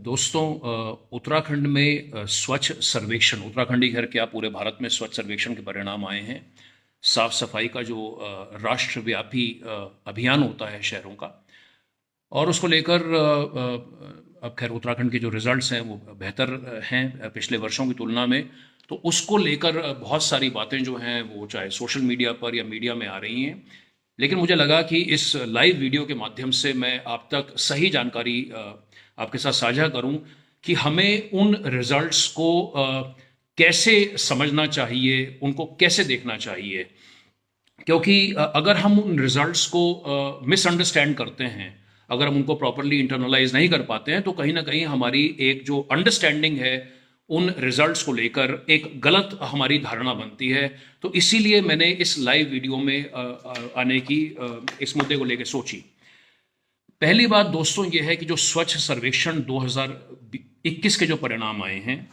दोस्तों, उत्तराखंड में स्वच्छ सर्वेक्षण, उत्तराखंड ही घर क्या पूरे भारत में स्वच्छ सर्वेक्षण के परिणाम आए हैं। साफ सफाई का जो राष्ट्रव्यापी अभियान होता है शहरों का, और उसको लेकर अब खैर उत्तराखंड के जो रिजल्ट्स हैं वो बेहतर हैं पिछले वर्षों की तुलना में। तो उसको लेकर बहुत सारी बातें जो हैं वो चाहे सोशल मीडिया पर या मीडिया में आ रही हैं, लेकिन मुझे लगा कि इस लाइव वीडियो के माध्यम से मैं आप तक सही जानकारी आपके साथ साझा करूं कि हमें उन रिजल्ट्स को कैसे समझना चाहिए, उनको कैसे देखना चाहिए। क्योंकि अगर हम उन रिजल्ट्स को मिसअंडरस्टैंड करते हैं, अगर हम उनको प्रॉपरली इंटरनलाइज नहीं कर पाते हैं, तो कहीं ना कहीं हमारी एक जो अंडरस्टैंडिंग है उन रिजल्ट्स को लेकर एक गलत हमारी धारणा बनती है। तो इसीलिए मैंने इस लाइव वीडियो में आने की इस मुद्दे को लेकर सोची। पहली बात दोस्तों ये है कि जो स्वच्छ सर्वेक्षण 2021 के जो परिणाम आए हैं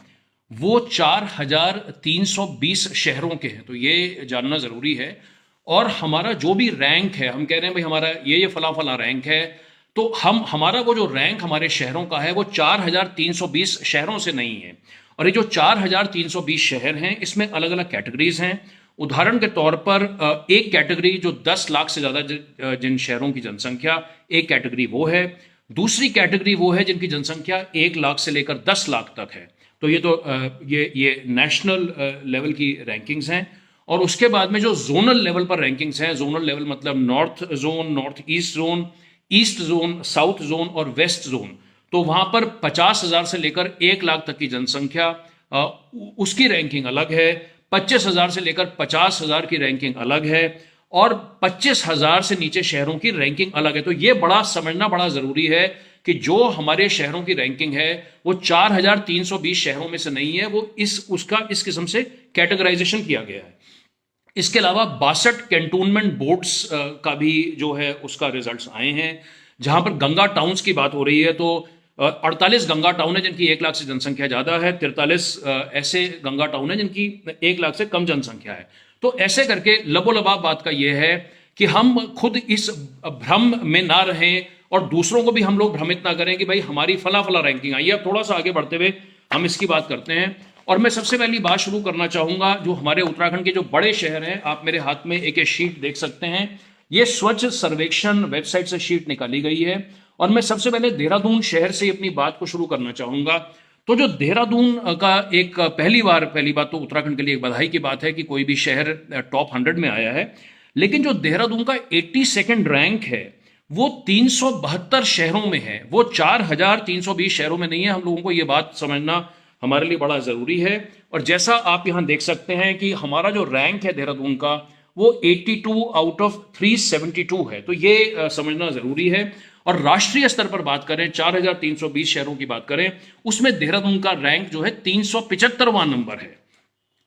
वो 4,320 शहरों के हैं, तो ये जानना ज़रूरी है। और हमारा जो भी रैंक है, हम कह रहे हैं भाई हमारा ये फला फला रैंक है, तो हमारा वो जो रैंक हमारे शहरों का है वो 4,320 शहरों से नहीं है। और ये जो 4,320 शहर हैं इसमें अलग अलग कैटेगरीज हैं। उदाहरण के तौर पर एक कैटेगरी जो 10 लाख से ज़्यादा जिन शहरों की जनसंख्या, एक कैटेगरी वो है। दूसरी कैटेगरी वो है जिनकी जनसंख्या 1 लाख से लेकर 10 लाख तक है। तो ये नेशनल लेवल की रैंकिंग्स हैं। और उसके बाद में जो जोनल लेवल पर रैंकिंग्स हैं, जोनल लेवल मतलब north zone, north east zone, east zone, south zone और वेस्ट जोन, तो वहां पर 50,000 से लेकर 1 लाख तक की जनसंख्या उसकी रैंकिंग अलग है। 25,000 से लेकर 50,000 की रैंकिंग अलग है, और 25,000 से नीचे शहरों की रैंकिंग अलग है। तो ये बड़ा समझना बड़ा जरूरी है कि जो हमारे शहरों की रैंकिंग है वो 4,320 शहरों में से नहीं है, वो उसका इस किस्म से कैटेगराइजेशन किया गया है। इसके अलावा 62 कैंटोनमेंट बोर्ड्स का भी जो है उसका रिजल्ट्स आए हैं। जहां पर गंगा टाउन्स की बात हो रही है तो 48 गंगा टाउन है जिनकी 1 लाख से जनसंख्या ज्यादा है, 43 ऐसे गंगा टाउन है जिनकी 1 लाख से कम जनसंख्या है। तो ऐसे करके लबोलबाब बात का यह है कि हम खुद इस भ्रम में ना रहें और दूसरों को भी हम लोग भ्रमित ना करें कि भाई हमारी फला फला रैंकिंग आई है। अब थोड़ा सा आगे बढ़ते हुए हम इसकी बात करते हैं। और मैं सबसे पहली बात शुरू करना चाहूंगा जो हमारे उत्तराखंड के जो बड़े शहर हैं, आप मेरे हाथ में एक शीट देख सकते हैं। ये स्वच्छ सर्वेक्षण वेबसाइट से शीट निकाली गई है, और मैं सबसे पहले देहरादून शहर से अपनी बात को शुरू करना चाहूंगा। तो जो देहरादून का एक पहली बात तो उत्तराखंड के लिए एक बधाई की बात है कि कोई भी शहर टॉप 100 में आया है। लेकिन जो देहरादून का 82nd रैंक है वो 372 शहरों में है, वो 4,320 शहरों में नहीं है। हम लोगों को ये बात समझना हमारे लिए बड़ा जरूरी है। और जैसा आप यहां देख सकते हैं कि हमारा जो रैंक है देहरादून का वो 82 आउट ऑफ 372 है, तो ये समझना जरूरी है। और राष्ट्रीय स्तर पर बात करें, 4,320 शहरों की बात करें, उसमें देहरादून का रैंक जो है 375वां नंबर है।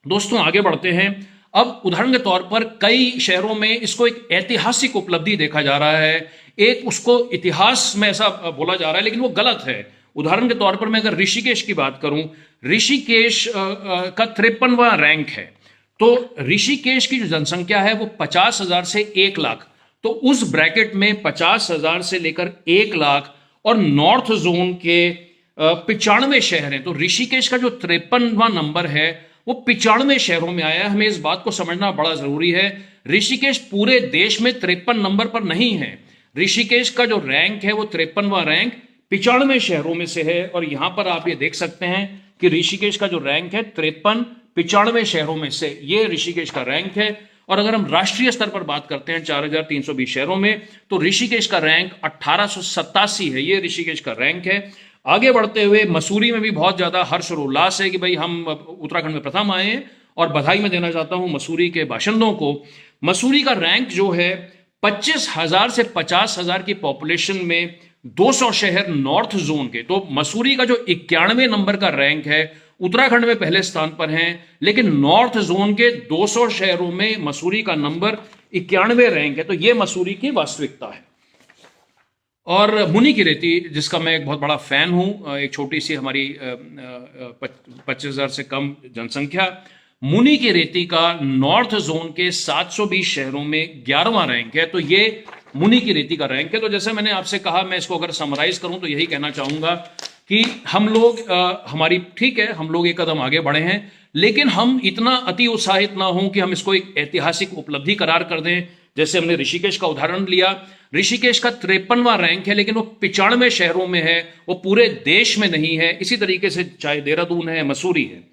दोस्तों आगे बढ़ते हैं। अब उदाहरण के तौर पर कई शहरों में इसको एक ऐतिहासिक उपलब्धि देखा जा रहा है, एक उसको इतिहास में ऐसा बोला जा रहा है, लेकिन वो गलत है। उदाहरण के तौर पर मैं अगर ऋषिकेश की बात करूं, ऋषिकेश का 53वां रैंक है। तो ऋषिकेश की जो जनसंख्या है वो 50,000 से 1 लाख, तो उस ब्रैकेट में 50,000 से लेकर 1 लाख और नॉर्थ जोन के 95 शहर हैं। तो ऋषिकेश का जो 53वां नंबर है वो 95 शहरों में आया है। हमें इस बात को समझना बड़ा जरूरी है। ऋषिकेश पूरे देश में 53 नंबर पर नहीं है। ऋषिकेश का जो रैंक है वो 53वां रैंक 95 शहरों में से है। और यहां पर आप ये देख सकते हैं कि ऋषिकेश का जो रैंक है 95 शहरों में से ये ऋषिकेश का रैंक है। और अगर हम राष्ट्रीय स्तर पर बात करते हैं 4,320 शहरों में, तो ऋषिकेश का रैंक 1887 है, ये ऋषिकेश का रैंक है। आगे बढ़ते हुए मसूरी में भी बहुत ज्यादा हर्ष और उल्लास है कि भाई हम उत्तराखंड में प्रथम आए हैं, और बधाई मैं देना चाहता हूं मसूरी के बाशिंदों को। मसूरी का रैंक जो है 25,000 से 50,000 की पॉपुलेशन में 200 शहर नॉर्थ जोन के, तो मसूरी का जो 91 नंबर का रैंक है उत्तराखंड में पहले स्थान पर हैं, लेकिन नॉर्थ जोन के 200 शहरों में मसूरी का नंबर 91 रैंक है। तो यह मसूरी की वास्तविकता है। और मुनि की रेती, जिसका मैं एक बहुत बड़ा फैन हूं, एक छोटी सी हमारी 25,000 से कम जनसंख्या, मुनि की रेती का नॉर्थ जोन के 720 शहरों में 11वां रैंक है। तो ये मुनि की रेती का रैंक है। तो जैसे मैंने आपसे कहा, मैं इसको अगर समराइज करूं तो यही कहना चाहूंगा कि हम लोग हमारी ठीक है, हम लोग एक कदम आगे बढ़े हैं, लेकिन हम इतना अति उत्साहित ना हों कि हम इसको एक ऐतिहासिक उपलब्धि करार कर दें। जैसे हमने ऋषिकेश का उदाहरण लिया, ऋषिकेश का 53वां रैंक है, लेकिन वो 95 शहरों में है, वो पूरे देश में नहीं है। इसी तरीके से चाहे देहरादून है, मसूरी है।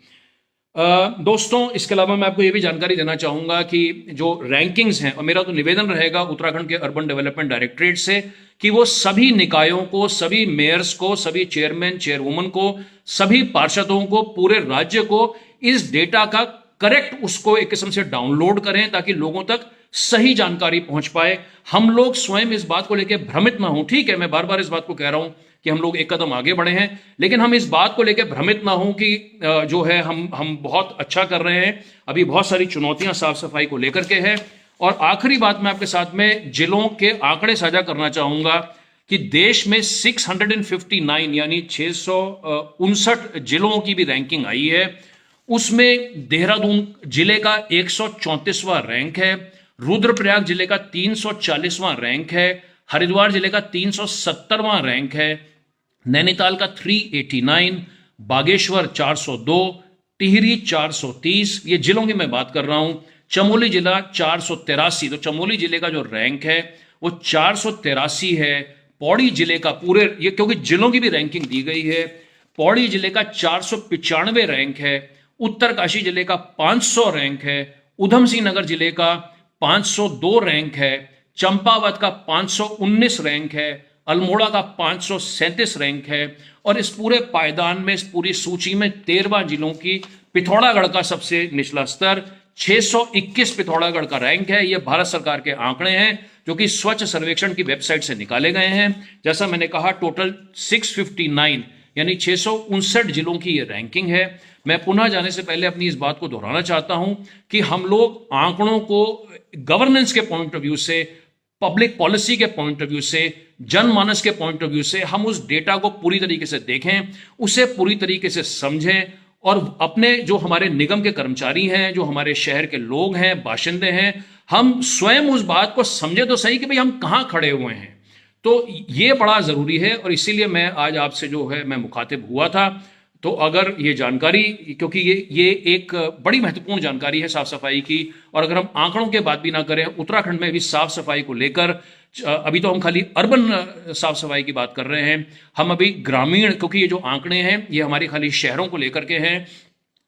दोस्तों, इसके अलावा मैं आपको ये भी जानकारी देना चाहूँगा कि जो रैंकिंग्स हैं, और मेरा तो निवेदन रहेगा उत्तराखंड के अर्बन डेवलपमेंट डायरेक्टरेट से कि वो सभी निकायों को, सभी मेयर्स को, सभी चेयरमैन चेयरवुमन को, सभी पार्षदों को, पूरे राज्य को इस डेटा का करेक्ट उसको एक किस्म से डाउनलोड करें ताकि लोगों तक सही जानकारी पहुंच पाए। हम लोग स्वयं इस बात को लेकर भ्रमित ना हो। ठीक है, मैं बार बार इस बात को कह रहा हूं कि हम लोग एक कदम आगे बढ़े हैं, लेकिन हम इस बात को लेकर भ्रमित ना हो कि जो है हम बहुत अच्छा कर रहे हैं। अभी बहुत सारी चुनौतियां साफ सफाई को लेकर के है। और आखिरी बात मैं आपके साथ में जिलों के आंकड़े साझा करना चाहूंगा कि देश में 659 यानी 659 जिलों की भी रैंकिंग आई है। उसमें देहरादून जिले का 134वां रैंक है, रुद्रप्रयाग जिले का 340वां रैंक है, हरिद्वार जिले का 370वां रैंक है, नैनीताल का 389, बागेश्वर 402, टिहरी 430, ये जिलों की मैं बात कर रहा हूं। चमोली जिला 483, तो चमोली जिले का जो रैंक है वो 483 है। पौड़ी जिले का पूरे, ये क्योंकि जिलों की भी रैंकिंग दी गई है, पौड़ी जिले का 495 रैंक है, उत्तरकाशी जिले का 500 रैंक है, उधम सिंह नगर जिले का 502 रैंक है, चंपावत का 519 रैंक है, अल्मोड़ा का 537 रैंक है, और इस पूरे पायदान में, इस पूरी सूची में 13 जिलों की पिथौरागढ़ का सबसे निचला स्तर 621 पिथौरागढ़ का रैंक है। यह भारत सरकार के आंकड़े हैं जो कि स्वच्छ सर्वेक्षण की वेबसाइट से निकाले गए हैं। जैसा मैंने कहा, टोटल 659 यानी 659 जिलों की यह रैंकिंग है। मैं पुनः जाने से पहले अपनी इस बात को दोहराना चाहता हूं कि हम लोग आंकड़ों को गवर्नेंस के पॉइंट ऑफ व्यू से, पब्लिक पॉलिसी के पॉइंट ऑफ व्यू से, जनमानस के पॉइंट ऑफ व्यू से हम उस डेटा को पूरी तरीके से देखें, उसे पूरी तरीके से समझें, और अपने जो हमारे निगम के कर्मचारी हैं, जो हमारे शहर के लोग हैं, बाशिंदे हैं, हम स्वयं उस बात को समझे तो सही कि भाई हम कहां खड़े हुए हैं। तो ये बड़ा जरूरी है, और इसीलिए मैं आज आपसे जो है मैं मुखातिब हुआ था। तो अगर ये जानकारी, क्योंकि ये एक बड़ी महत्वपूर्ण जानकारी है साफ सफाई की, और अगर हम आंकड़ों के बात भी ना करें, उत्तराखंड में भी साफ सफाई को लेकर, अभी तो हम खाली अर्बन साफ सफाई की बात कर रहे हैं, हम अभी ग्रामीण, क्योंकि ये जो आंकड़े हैं ये हमारे खाली शहरों को लेकर के हैं,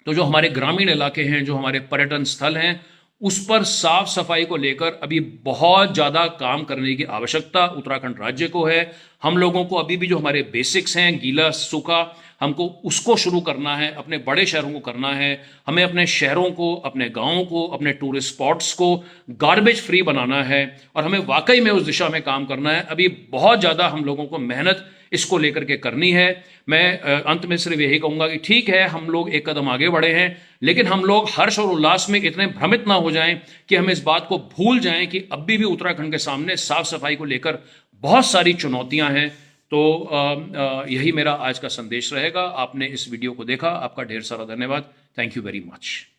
तो जो हमारे ग्रामीण इलाके हैं, जो हमारे पर्यटन स्थल हैं, उस पर साफ सफाई को लेकर अभी बहुत ज़्यादा काम करने की आवश्यकता उत्तराखंड राज्य को है। हम लोगों को अभी भी जो हमारे बेसिक्स हैं, गीला सूखा, हमको उसको शुरू करना है, अपने बड़े शहरों को करना है। हमें अपने शहरों को, अपने गांवों को, अपने टूरिस्ट स्पॉट्स को गार्बेज फ्री बनाना है, और हमें वाकई में उस दिशा में काम करना है। अभी बहुत ज़्यादा हम लोगों को मेहनत इसको लेकर के करनी है। मैं अंत में सिर्फ यही कहूँगा कि ठीक है, हम लोग एक कदम आगे बढ़े हैं, लेकिन हम लोग हर्ष और उल्लास में इतने भ्रमित ना हो जाएं कि हम इस बात को भूल जाएं कि अभी भी उत्तराखंड के सामने साफ सफाई को लेकर बहुत सारी चुनौतियां हैं। तो यही मेरा आज का संदेश रहेगा। आपने इस वीडियो को देखा, आपका ढेर सारा धन्यवाद। Thank you very much.